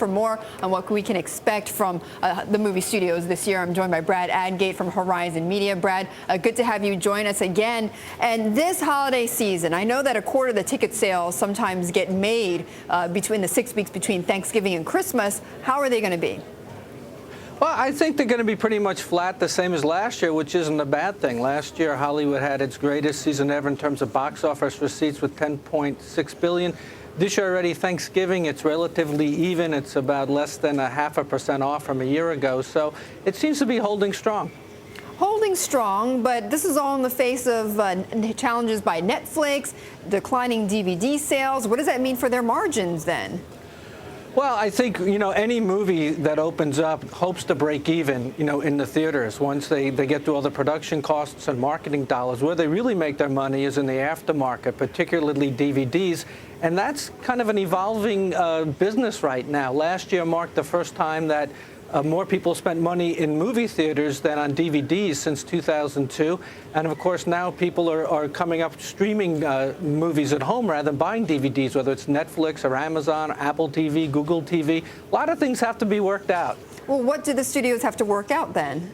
for more on what we can expect from the movie studios this year. I'm joined by Brad Adgate from Horizon Media. Brad, good to have you join us again. And this holiday season, I know that a quarter of the ticket sales sometimes get made between the 6 weeks between Thanksgiving and Christmas. How are they going to be? Well, I think they're going to be pretty much flat, the same as last year, which isn't a bad thing. Last year, Hollywood had its greatest season ever in terms of box office receipts with $10.6 billion. This year already, Thanksgiving, it's relatively even. It's about less than 0.5% off from a year ago. So it seems to be holding strong. Holding strong, but this is all in the face of challenges by Netflix, declining DVD sales. What does that mean for their margins then? Well, I think, any movie that opens up hopes to break even, in the theaters once they get through all the production costs and marketing dollars. Where they really make their money is in the aftermarket, particularly DVDs. And that's kind of an evolving business right now. Last year marked the first time that more people spent money in movie theaters than on DVDs since 2002. And of course, now people are coming up streaming movies at home rather than buying DVDs, whether it's Netflix or Amazon, or Apple TV, Google TV. A lot of things have to be worked out. Well, what do the studios have to work out then?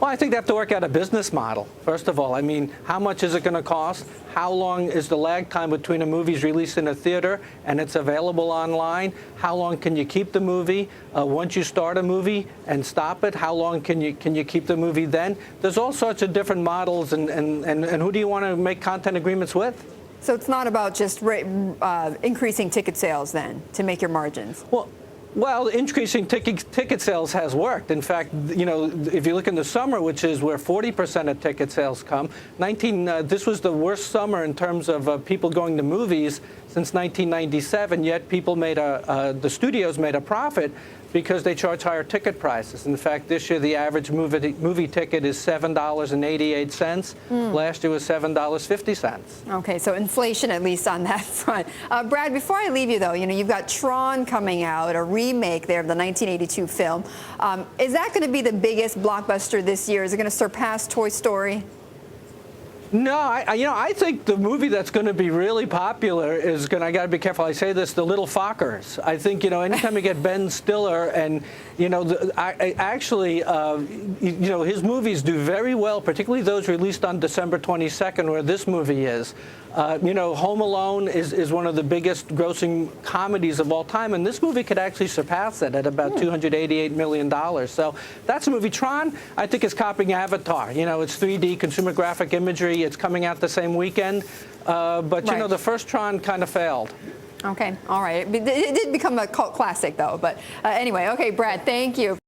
Well, I think they have to work out a business model, first of all. I mean, how much is it going to cost? How long is the lag time between a movie's released in a theater and it's available online? How long can you keep the movie? Once you start a movie and stop it, how long can you keep the movie then? There's all sorts of different models, and who do you want to make content agreements with? So it's not about just increasing ticket sales then to make your margins? Well, increasing ticket sales has worked. In fact, if you look in the summer, which is where 40% of ticket sales come, this was the worst summer in terms of people going to movies since 1997. Yet people the studios made a profit because they charge higher ticket prices. In fact, this year the average movie ticket is $7.88. Last year was $7.50. Okay, so inflation at least on that front. Brad, before I leave you though, you've got Tron coming out, a remake there of the 1982 film. Is that going to be the biggest blockbuster this year? Is it going to surpass Toy Story? No, I think the movie that's going to be really popular is I got to be careful. I say this, The Little Fockers. I think, anytime you get Ben Stiller and, his movies do very well, particularly those released on December 22nd, where this movie is. Home Alone is one of the biggest grossing comedies of all time, and this movie could actually surpass it at about $288 million. So that's a movie. Tron, I think, is copying Avatar. It's 3D consumer graphic imagery. It's coming out the same weekend. But, right. The first Tron kind of failed. Okay, all right. It did become a cult classic, though. But anyway, okay, Brad, thank you.